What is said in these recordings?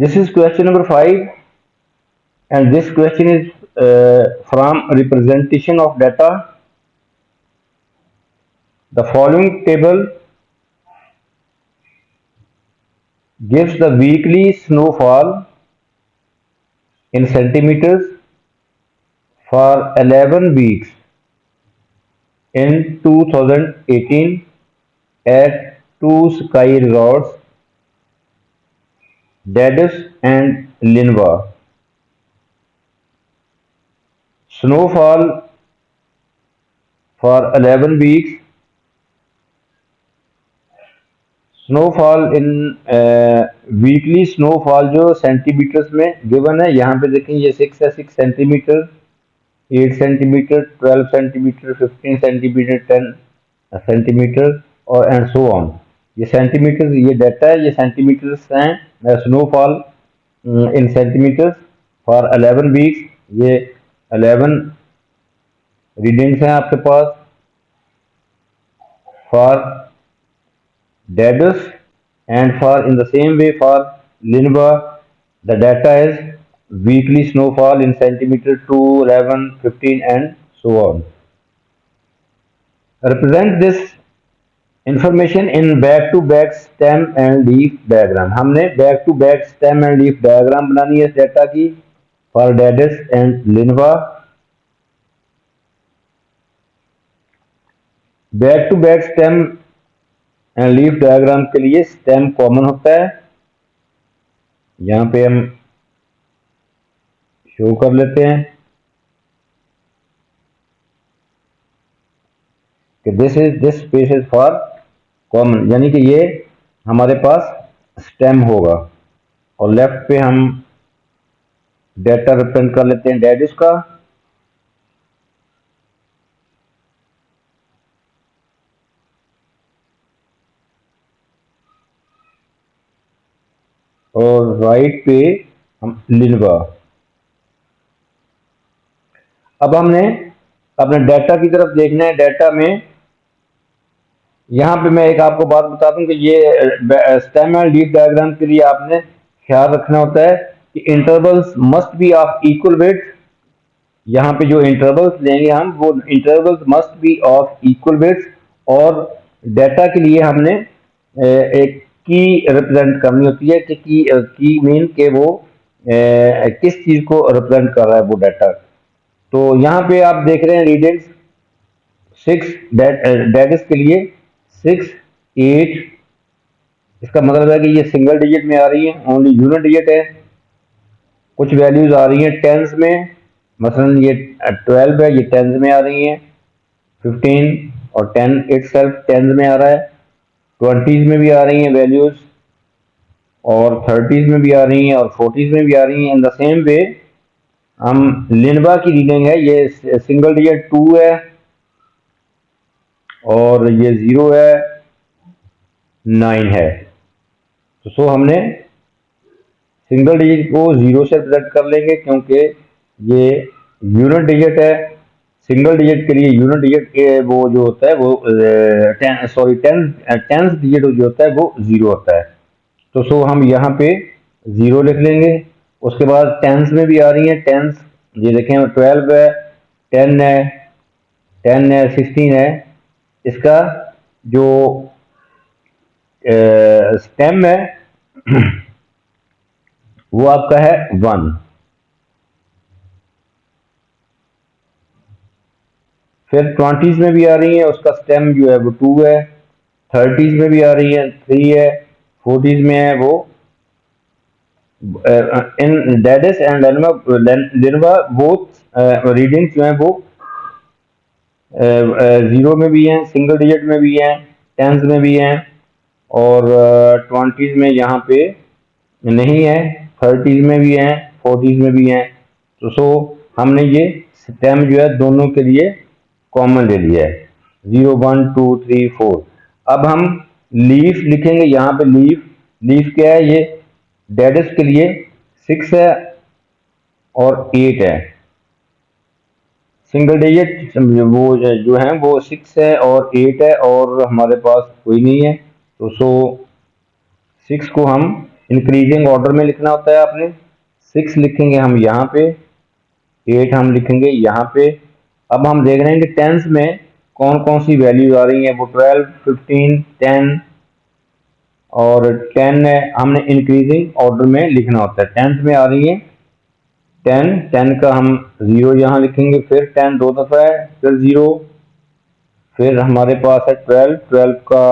This is question number 5, and this question is from representation of data. The following table gives the weekly snowfall in centimeters for 11 weeks in 2018 at two ski resorts, Dadus and Linva. Snowfall for 11 weeks. Snowfall in weekly snowfall जो centimetres में given है, यहाँ पे देखें ये 6 है, 6 centimetre, 8 centimetre, 12 centimetre, 15 centimetre, 10 centimetre और and so on. ये सेंटीमीटर, ये डाटा है, ये सेंटीमीटर्स हैं। Snowfall in centimetres for 11 weeks, ये 11 रीडिंग्स हैं आपके पास। For Dadus and for in the same way for Linva, the data is weekly snowfall in centimeter 2, 11, 15 and so on. Represent this information in back-to-back stem and leaf diagram. हमने back-to-back stem and leaf diagram बनानी है इस data की for Dadus and Linva. Back-to-back stem and leaf diagram के लिए stem common होता है, यहां पे हम शो कर लेते हैं कि this space is for common, यानी कि ये हमारे पास स्टेम होगा। और लेफ्ट पे हम डेटा रिप्रेजेंट कर लेते हैं डैडिस का, और राइट पे हम लिनवा। अब हमने अपने डाटा की तरफ देखना है। डाटा में यहां पे मैं एक आपको बात बता दूं कि ये स्टेम एंड लीफ डायग्राम के लिए आपने ख्याल रखना होता है कि intervals must be of equal weight. यहाँ पे जो इंटरवल्स लेंगे हम, वो intervals must be of equal weight. और डाटा के लिए हमने एक की रिप्रेजेंट करनी होती है कि की मीन के वो किस चीज को रिप्रेजेंट कर रहा है वो डाटा। तो यहाँ पे आप देख रहे हैं रीडिंग्स 6 डैडिस के लिए 6, 8, इसका मतलब है कि ये सिंगल डिजिट में आ रही है, ओनली यूनिट डिजिट है। कुछ वैल्यूज आ रही हैं टेंस में, मसलन ये 12 है, ये टेंस में आ रही हैं। 15 और 10 इटसेल्फ टेंस में आ रहा है। 20s में भी आ रही हैं वैल्यूज, और 30s में भी आ रही हैं, और 40s में भी आ रही हैं। इन द सेम वे हम लिनवा की रीडिंग है, ये सिंगल डिजिट 2 है, और ये 0 है, 9 है। तो सो हमने सिंगल डिजिट को 0 से रिप्रेजेंट कर लेंगे क्योंकि ये यूनिट डिजिट है। सिंगल डिजिट के लिए यूनिट डिजिट वो जो होता है वो टेंस डिजिट जो होता है वो 0 होता है। तो सो हम यहाँ पे 0 लिख लेंगे। उसके बाद टेंस में भी आ रही है टेंस, ये देखें 12 है, 10 है, 10 है, 16 है। इसका जो स्टेम है वो आपका है 1। फिर 20s में भी आ रही है, उसका स्टेम जो है वो 2 है। 30s में भी आ रही है 3 है। 40s में है वो इन डैडिस एंड लिनवा बोथ रीडिंग्स जो है वो 0 में भी हैं, सिंगल डिजिट में भी हैं, टेंस में भी हैं, और 20s में यहाँ पे नहीं है, 30s में भी हैं, 40s में भी हैं। तो सो हमने ये स्टेम जो है दोनों के लिए कॉमन ले लिया है, 0, 1, 2, 3, 4। अब हम लीफ लिखेंगे। यहाँ पे लीफ क्या है, ये डैडिस के लिए 6 है और 8 है। सिंगल डिजिट वो जो है वो 6 है और 8 है, और हमारे पास कोई नहीं है। तो सो 6 को हम इंक्रीजिंग ऑर्डर में लिखना होता है आपने। 6 लिखेंगे हम यहाँ पे, 8 हम लिखेंगे यहाँ पे। अब हम देख रहे हैं कि टेंस में कौन कौन सी वैल्यूज आ रही हैं। वो 12, 15, 10 और 10 है, हमने इंक्रीजिंग ऑर्डर में लिखना होता है। टेंथ में आ रही है 10, 10 का हम 0 यहाँ लिखेंगे, फिर 10 दो दफ़ा है, फिर 0, फिर हमारे पास है 12, 12 का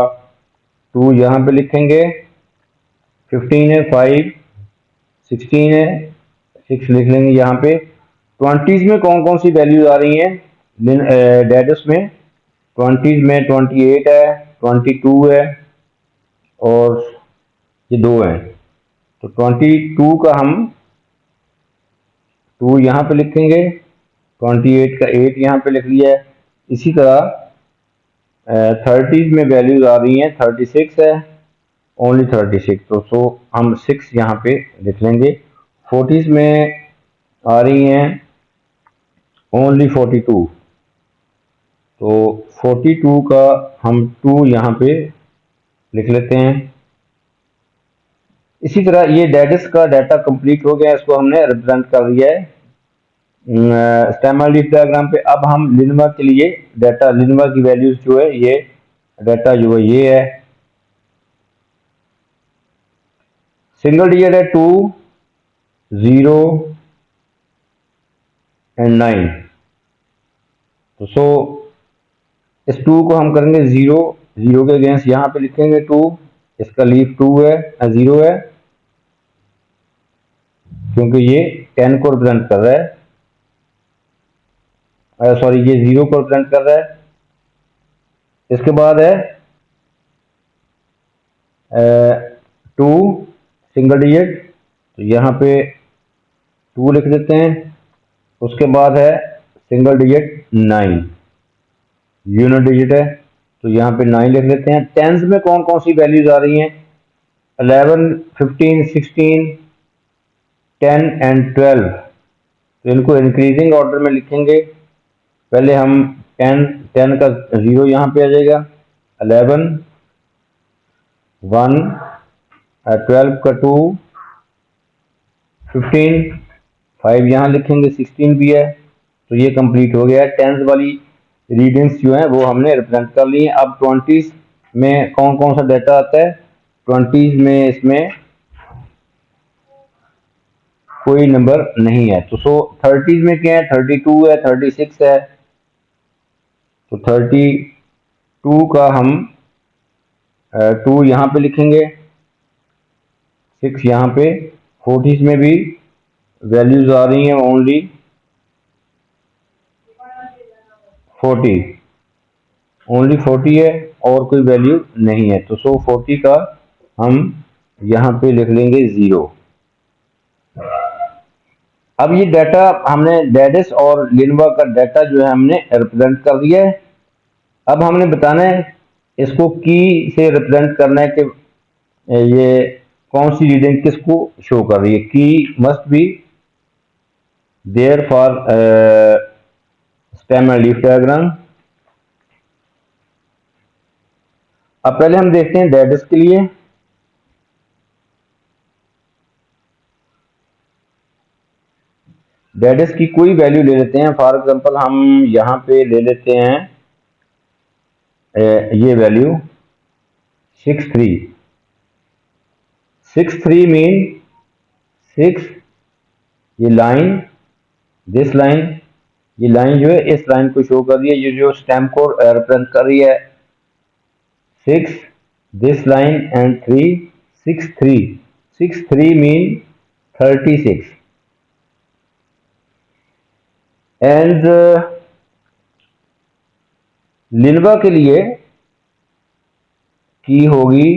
2 यहाँ पे लिखेंगे, 15 है 5, 16 है 6 लिख लेंगे यहाँ पे। 20s में कौन कौन सी वैल्यूज आ रही हैं डेडस में। 20s में 28 है, 22 है और ये 2 है। तो 22 का हम 2 यहाँ पे लिखेंगे, 28 का 8 यहाँ पे लिख लिया है। इसी तरह 30s में वैल्यूज आ रही हैं, 36 है, ओनली 36, तो सो हम 6 यहाँ पे लिख लेंगे। 40s में आ रही हैं ओनली 42, तो 42 का हम 2 यहाँ पे लिख लेते हैं। इसी तरह ये डेडिस का डाटा कंप्लीट हो गया, इसको हमने रिप्रेजेंट कर दिया है स्टेमर लीफ डायग्राम पे। अब हम लिनवा के लिए डाटा, लिनवा की वैल्यूज जो है, ये डाटा जो है ये है। सिंगल डिजिट है 2, 0 एंड 9। तो सो इस 2 को हम करेंगे 0, 0 के अगेंस्ट यहाँ पे लिखेंगे 2, इसका लीफ 2 है, 0 है, क्योंकि ये 10 को रिप्रेजेंट कर रहा है, सॉरी ये 0 को रिप्रेजेंट कर रहा है। इसके बाद है 2 सिंगल डिजिट, तो यहाँ पे 2 लिख देते हैं। उसके बाद है सिंगल डिजिट 9, यूनिट डिजिट है, तो यहाँ पे 9 लिख लेते हैं। टेंस में कौन कौन सी वैल्यूज आ रही हैं, 11, 15, 16, 10 एंड 12। तो इनको इंक्रीजिंग ऑर्डर में लिखेंगे। पहले हम 10 का 0 यहाँ पे आ जाएगा, 11, 1, 12 का 2, 15, 5 यहाँ लिखेंगे, 16 भी है। तो ये कंप्लीट हो गया है। टेंस वाली रीडिंग्स जो है वो हमने रिप्रेजेंट कर ली है। अब 20s में कौन कौन सा डाटा आता है। 20s में इसमें कोई नंबर नहीं है, तो सो 30s में क्या है, 32 है, 36 है। तो 32 का हम 2 यहाँ पे लिखेंगे, 6 यहाँ पे। 40s में भी वैल्यूज आ रही हैं ओनली 40, ओनली 40 है और कोई वैल्यू नहीं है। तो सो 40 का हम यहाँ पे लिख लेंगे 0। अब ये डाटा हमने डेडिस और लिनवा का डाटा जो है हमने रिप्रेजेंट कर दिया है। अब हमने बताना है इसको की से रिप्रेजेंट करना है कि ये कौन सी रीडिंग किसको शो कर रही है। Key must be there for stem and leaf diagram. अब पहले हम देखते हैं डेडिस के लिए। डेडिस की कोई वैल्यू ले लेते हैं, फॉर एग्जांपल हम यहाँ पे ले लेते हैं ये वैल्यू 63। 63 मीन 6, ये लाइन, दिस लाइन, ये लाइन जो है इस लाइन को शो कर रही है, ये जो स्टेम को रिप्रेजेंट कर रही है। 6 this line and 3, 6 3, 6 3 mean 36 and Linwa के लिए की होगी,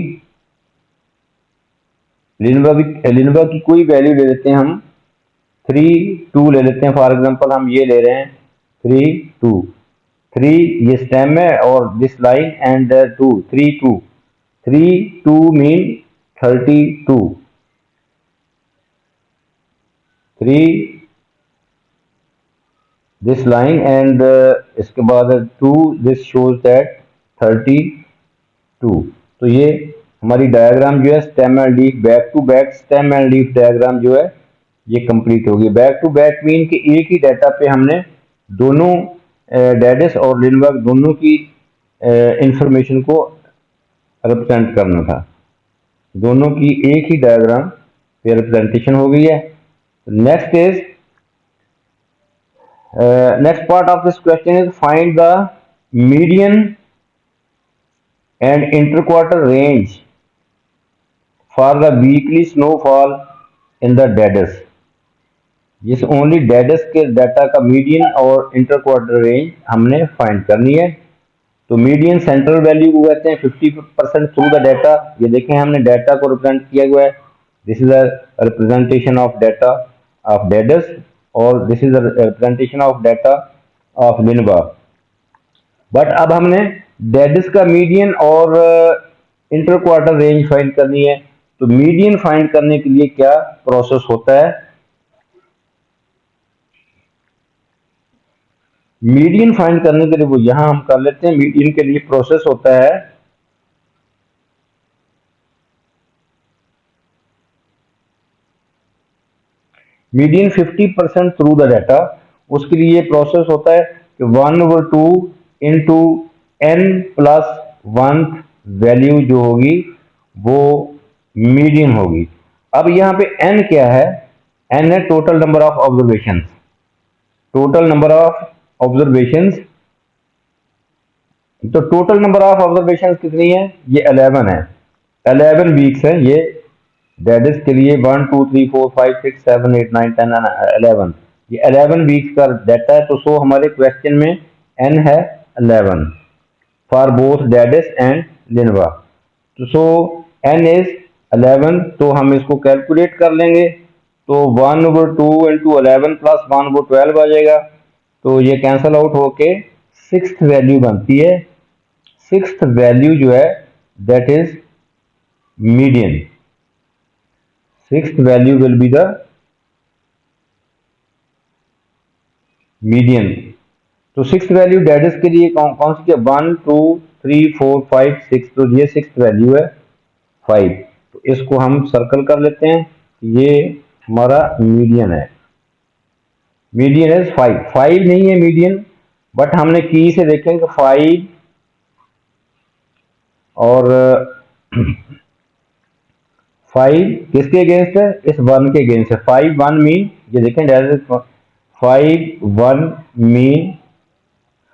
लिनवा की कोई वैल्यू ले लेते हैं हम 3 2 ले लेते हैं। फॉर एग्जांपल हम ये ले रहे हैं 3 2, 3 ये स्टेम है और this line and 2, 3 2, 3 2 mean 32, 3 this line and इसके बाद 2 दिस शोज दैट 32। तो ये हमारी डायग्राम जो है stem and leaf back to back stem and leaf diagram जो है ये कंप्लीट होगी। बैक टू बैक मीन कि एक ही डाटा पे हमने दोनों डेडिस और लिनबर्ग दोनों की इंफॉर्मेशन को रिप्रेजेंट करना था। दोनों की एक ही डायग्राम पे रिप्रेजेंटेशन हो गई है। Next is next part of this question is find the median and interquarter range for the weekly snowfall in the Dedus। जिस ओनली डेडस के डाटा का मीडियन और इंटर क्वार्टर रेंज हमने फाइंड करनी है। तो मीडियन सेंट्रल वैल्यू को कहते हैं 50% थ्रू द डाटा। ये देखें हमने डाटा को रिप्रेजेंट किया हुआ है। This is a representation of data of Dadus और this is a representation of data of Linwa. But अब हमने डेडस का मीडियन और इंटर क्वार्टर रेंज फाइंड करनी है। तो मीडियन फाइंड करने के लिए क्या प्रोसेस होता है? मीडियन फाइंड करने के लिए वो यहां हम कर लेते हैं। मीडियन के लिए प्रोसेस होता है मीडियन 50% थ्रू द डाटा। उसके लिए प्रोसेस होता है कि 1/2 इंटू n प्लस 1 वैल्यू जो होगी वो मीडियन होगी। अब यहाँ पे n क्या है? n है total number of observations. Total number of observations, तो टोटल नंबर ऑफ ऑब्जर्वेशंस कितनी है? ये 11 है। 11 वीक्स है ये डेडिस के लिए। 1 2 3 4 5 6 7 8 9 10 11, ये 11 वीक्स का डाटा है। तो सो हमारे क्वेश्चन में n है 11 फॉर बोथ डेडिस एंड लिनवा। तो सो n इज 11, तो हम इसको कैलकुलेट कर लेंगे। तो 1/2 इंटू 11 प्लस 1/12 आ जाएगा। तो ये कैंसल आउट होके 6th वैल्यू बनती है। 6th वैल्यू जो है that is median. 6th value will be the median। तो 6th वैल्यू डेडिस के लिए कौन सी है? 1 2 3 4 5 6। तो ये 6th वैल्यू है 5। तो इसको हम सर्कल कर लेते हैं। ये हमारा मीडियन है। Median is 5। 5 नहीं है मीडियन, बट हमने की से देखेंगे 5 और 5 किसके अगेंस्ट है? इस 1 के अगेंस्ट है। 5 1 मीन, ये देखें direct 5 1 mean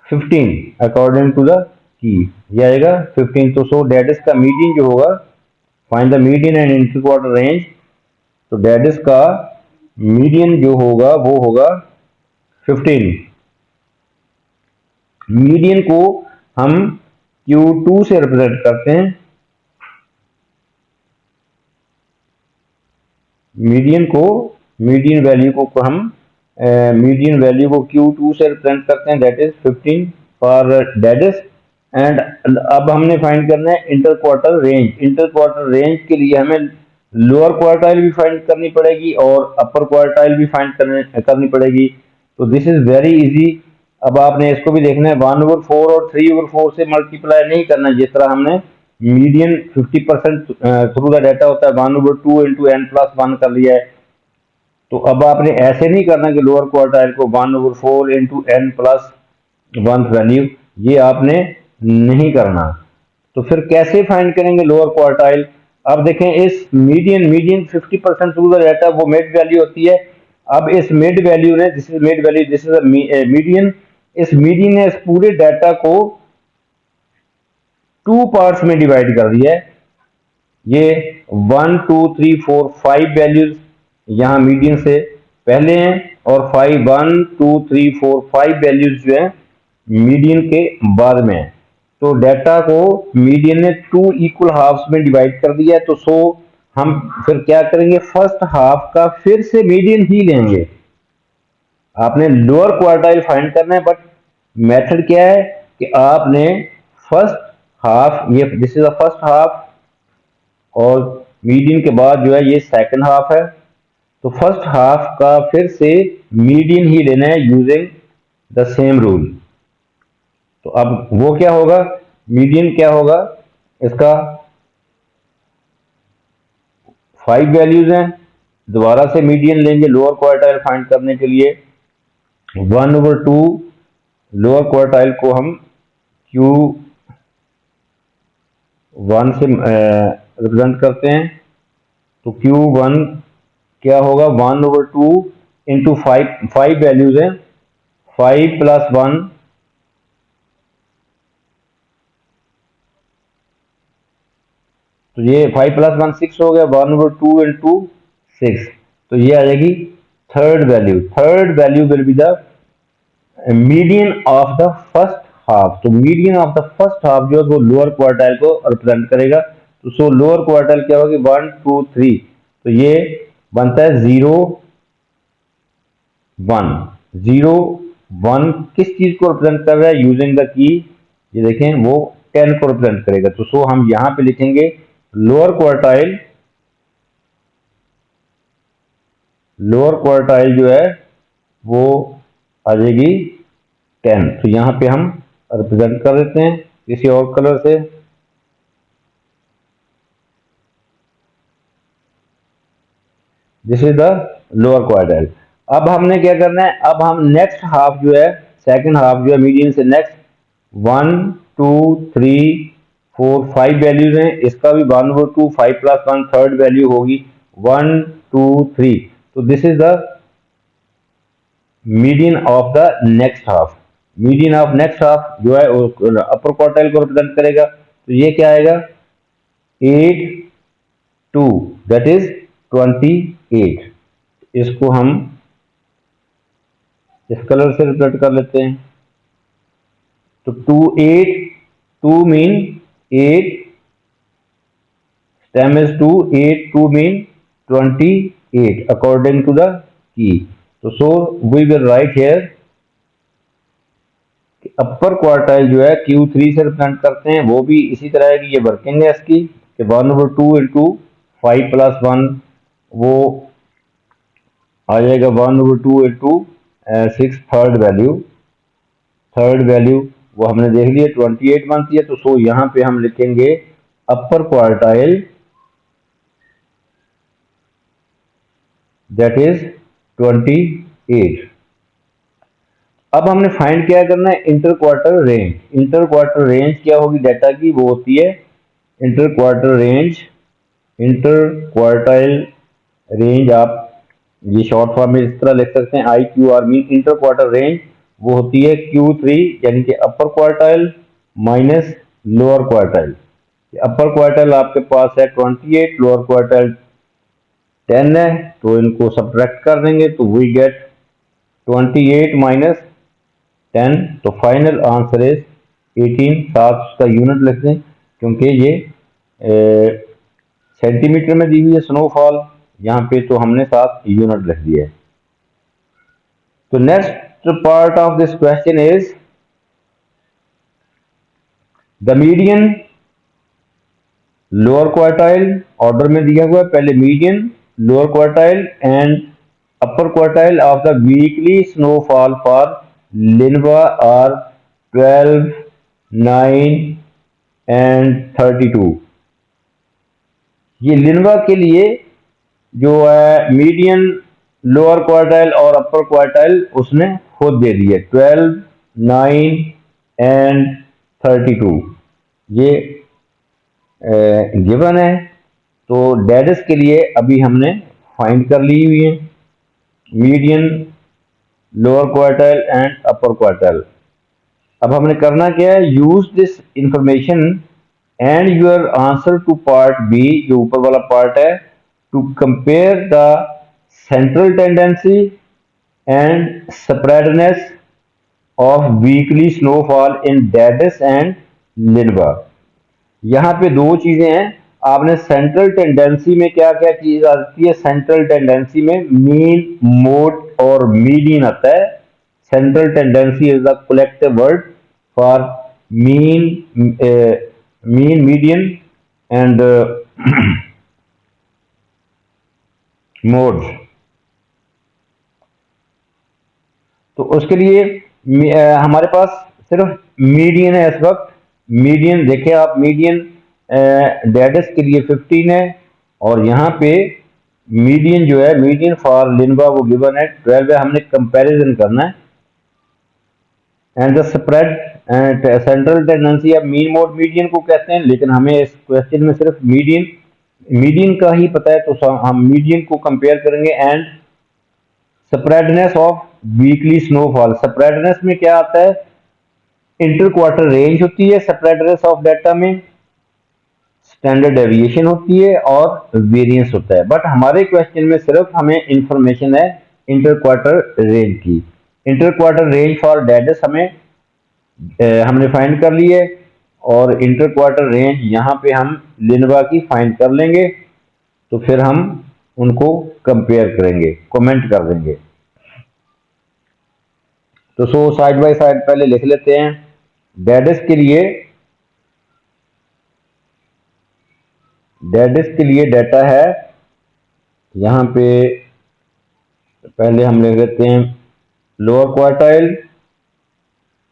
15 according to the key, ये आएगा 15। तो सो डेडिस का मीडियन जो होगा, find the median and inter quarter range. तो डेडिस का मीडियन जो होगा वो होगा 15। मीडियन को हम Q2 से रिप्रेजेंट करते हैं। मीडियन को, मीडियन वैल्यू को हम मीडियन वैल्यू को Q2 से रिप्रेजेंट करते हैं, दैट इज 15 फॉर डेडिस। एंड अब हमने फाइंड करना है inter quarter range. Inter quarter range के लिए हमें लोअर क्वार्टाइल भी फाइंड करनी पड़ेगी और अपर क्वार्टाइल भी फाइंड करनी पड़ेगी। तो दिस इज वेरी इजी। अब आपने इसको भी देखना है, 1/4 और 3/4 से मल्टीप्लाई नहीं करना। जिस तरह हमने मीडियन 50% थ्रू द डाटा होता है, 1/2 इंटू n प्लस 1 कर लिया है। तो अब आपने ऐसे नहीं करना कि लोअर क्वार्टाइल को 1/4 इंटू n प्लस 1 वैल्यू, ये आपने नहीं करना। तो फिर कैसे फाइंड करेंगे लोअर क्वार्टाइल? अब देखें इस मीडियन 50% थ्रू द डाटा वो मिड वैल्यू होती है। अब इस मिड वैल्यू ने, this is mid value, this is median. इस मीडियन ने इस पूरे डाटा को 2 पार्ट्स में डिवाइड कर दिया है। ये 1 2 3 4 5 वैल्यूज यहाँ मीडियन से पहले हैं और 5 1 2 3 4 5 वैल्यूज जो है मीडियन के बाद में है। तो डाटा को मीडियन ने 2 इक्वल हाफ्स में डिवाइड कर दिया है। तो सो हम फिर क्या करेंगे? फर्स्ट हाफ का फिर से मीडियन ही लेंगे। आपने लोअर क्वार्टाइल फाइंड करना है, बट मेथड क्या है कि आपने फर्स्ट हाफ, ये this is the first half और मीडियन के बाद जो है ये सेकंड हाफ है। तो फर्स्ट हाफ का फिर से मीडियन ही लेना है यूजिंग द सेम रूल। तो अब वो क्या होगा? मीडियन क्या होगा इसका? 5 वैल्यूज हैं। दोबारा से मीडियन लेंगे लोअर क्वार्टाइल फाइंड करने के लिए। 1/2 लोअर क्वार्टाइल को हम Q1 से रिप्रेजेंट करते हैं। तो Q1 क्या होगा, 1/2 इंटू 5 वैल्यूज हैं, 5 + 1 तो ये 5 + 1 6 हो गया, 1/2 इंटू 6 तो ये आ जाएगी third value. Third value will be the median of the first half. तो median of the first half जो है वो लोअर क्वार्टाइल को रिप्रेजेंट करेगा। तो सो लोअर क्वार्टाइल क्या होगी, 1 2 3 तो ये बनता है 0 1 0 1 किस चीज को रिप्रेजेंट कर रहा है, यूजिंग द की, ये देखें वो 10 को रिप्रेजेंट करेगा। तो सो हम यहां पे लिखेंगे लोअर क्वार्टाइल जो है वो आ जाएगी 10। तो यहां पे हम रिप्रेजेंट कर देते हैं किसी और कलर से। This is the lower quartile. अब हमने क्या करना है, अब हम नेक्स्ट हाफ जो है, सेकंड हाफ जो है मीडियन से नेक्स्ट 1 2 3 4 5 वैल्यूज हैं, इसका भी 1/2 5 + 1 थर्ड वैल्यू होगी 1 2 3। तो this is the median of the next half. Median of next half जो है अपर क्वार्टाइल को रिप्रेजेंट करेगा। तो ये क्या आएगा, 8 2 दैट इज 28। इसको हम इस कलर से रिप्रेजेंट कर लेते हैं। तो 2 8 2 mean 8 stem is 2 8 2 mean 28 according to the key. So we will write here upper quartile जो है Q3 से रिप्रेजेंट करते हैं, वो भी इसी तरह है कि ये वर्किंग है इसकी कि 1/2 इंटू 5 + 1 वो आ जाएगा 1/2 इंटू 6 थर्ड वैल्यू वो हमने देख लिया 28 बनती है। तो सो यहाँ पे हम लिखेंगे अपर क्वार्टाइल दैट इज 28। अब हमने फाइंड क्या करना है, inter quarter range. Inter quarter range क्या होगी डाटा की, वो होती है inter quarter range. Inter quartile range आप ये शॉर्ट फॉर्म में इस तरह लिख सकते हैं IQR mean inter quarter range. वो होती है Q3 यानी कि अपर क्वार्टाइल माइनस लोअर क्वार्टाइल। अपर क्वार्टाइल आपके पास है 28, लोअर क्वार्टाइल 10 है, तो इनको सब्ट्रैक्ट कर देंगे तो वी गेट 28 माइनस 10। तो फाइनल आंसर इज 18। साथ उसका यूनिट लिख दें क्योंकि ये सेंटीमीटर में दी हुई है स्नोफॉल यहाँ पे, तो हमने साथ यूनिट लिख दिया है। तो next part of this question is the median lower quartile. Order में दिया हुआ है, पहले median lower quartile and upper quartile of the weekly snowfall for Linwa are 12 9 and 32। ये लिनवा के लिए जो है मीडियन लोअर क्वार्टाइल और अपर क्वार्टाइल उसने खुद दे दिए 12 9 एंड 32 ये गिवन है। तो डेडिस के लिए अभी हमने फाइंड कर ली हुई है median lower quartile and upper quartile. अब हमने करना क्या है, use this information and your answer to part B, जो ऊपर वाला पार्ट है, to compare the central tendency and spreadness of weekly snowfall in Dadus and Linwa. यहां पे दो चीजें हैं, आपने सेंट्रल टेंडेंसी में क्या क्या चीज आती है, सेंट्रल टेंडेंसी में मीन मोड और मीडियन आता है। Central tendency is the collective word for mean median and mode. तो उसके लिए हमारे पास सिर्फ मीडियन है इस वक्त। मीडियन देखिए आप, मीडियन डेडिस के लिए 15 है, और यहाँ पे मीडियन जो है, मीडियन फॉर लिनवा वो गिवन है 12 है, हमने कंपैरिजन करना है। And the spread and central tendency, अब मीन मोड मीडियन को कहते हैं, लेकिन हमें इस क्वेश्चन में सिर्फ मीडियन का ही पता है, तो हम मीडियन को कंपेयर करेंगे। And spreadness of weekly snowfall, स्प्रेडनेस में क्या आता है, इंटर क्वार्टर रेंज होती है स्प्रेडनेस ऑफ डाटा में, स्टैंडर्ड डेविएशन होती है और वेरिएंस होता है। बट हमारे क्वेश्चन में सिर्फ हमें इंफॉर्मेशन है इंटर क्वार्टर रेंज की। इंटर क्वार्टर रेंज फॉर डेडस हमने फाइंड कर ली है, और इंटर क्वार्टर रेंज यहाँ पे हम लिनवा की फाइंड कर लेंगे, तो फिर हम उनको कंपेयर करेंगे, कमेंट कर देंगे। तो सो साइड बाय साइड पहले लिख लेते हैं। डेडस के लिए डाटा है, यहाँ पे पहले हम लिख लेते हैं lower quartile,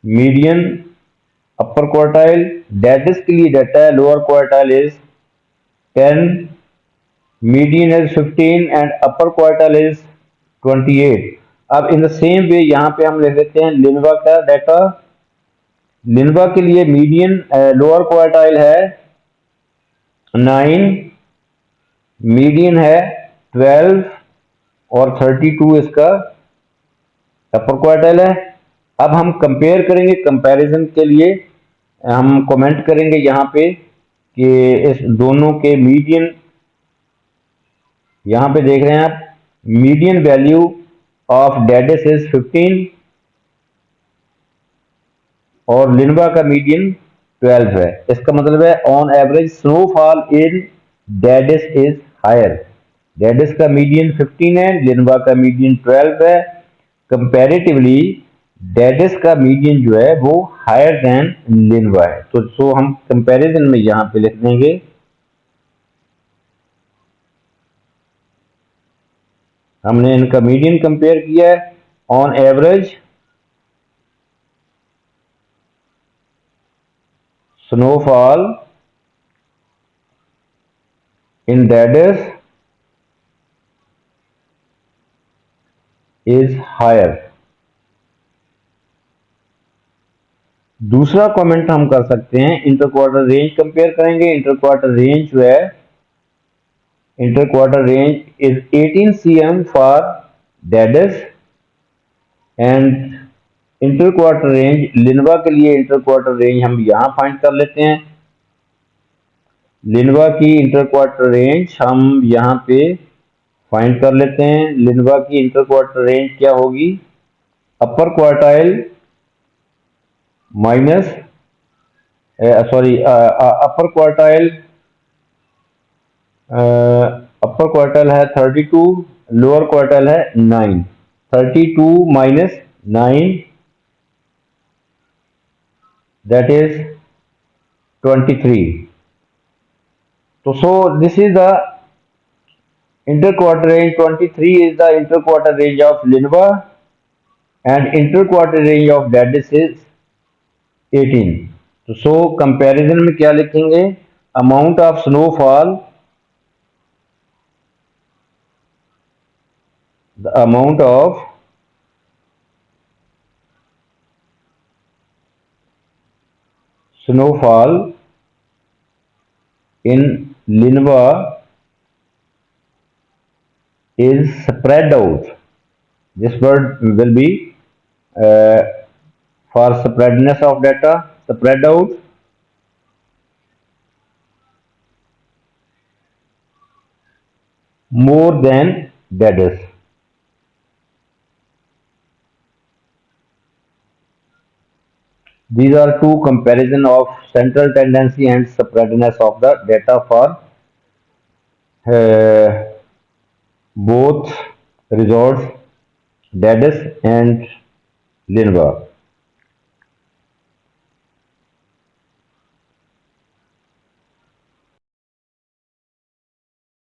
median, upper quartile. Dadus के लिए डाटा है lower quartile is 10, median is 15 and upper quartile is 28। अब इन द सेम वे यहाँ पे हम लिख लेते हैं लिनवा का डाटा। लिनवा के लिए मीडियन लोअर क्वार्टाइल है 9, मीडियन है 12 और 32 इसका अपर क्वार्टाइल है। अब हम कंपेयर करेंगे, कंपैरिजन के लिए हम कमेंट करेंगे यहाँ पे कि इस दोनों के मीडियन, यहाँ पे देख रहे हैं आप, मीडियन वैल्यू ऑफ डेडस इज 15 और लिनवा का मीडियन 12 है। इसका मतलब है on average snowfall in Dadus is higher. Dadus का मीडियन 15 है, लिनवा का मीडियन 12 है। कंपैरेटिवली डेडस का मीडियन जो है वो हायर देन लिनवा है। तो सो हम कंपैरिजन में यहाँ पे लिख देंगे हमने इनका मीडियन कंपेयर किया है। On average snowfall in Dadus is higher. दूसरा कमेंट हम कर सकते हैं, इंटर क्वार्टर रेंज कंपेयर करेंगे। इंटर क्वार्टर रेंज जो है, inter quarter range is 18 cm for Dadus and inter quarter range Linwa के लिए इंटर क्वार्टर रेंज हम यहां फाइंड कर लेते हैं। लिनवा की इंटर क्वार्टर रेंज हम यहां पे फाइंड कर लेते हैं। लिनवा की इंटर क्वार्टर रेंज क्या होगी, अपर क्वार्टाइल माइनस अपर क्वार्टाइल है 32, लोअर क्वार्टाइल है 9। 32 minus 9 that is 23. So this is the interquarter range. 23 is the interquarter range of Linva and interquarter range of Dadis is 18. So comparison में क्या लिखेंगे, amount of snowfall, the amount of snowfall in Linva is spread out. This word will be for spreadness of data, spread out more than Dadis. These are two comparison of central tendency and spreadness of the data for both resorts, Dadis and Linva.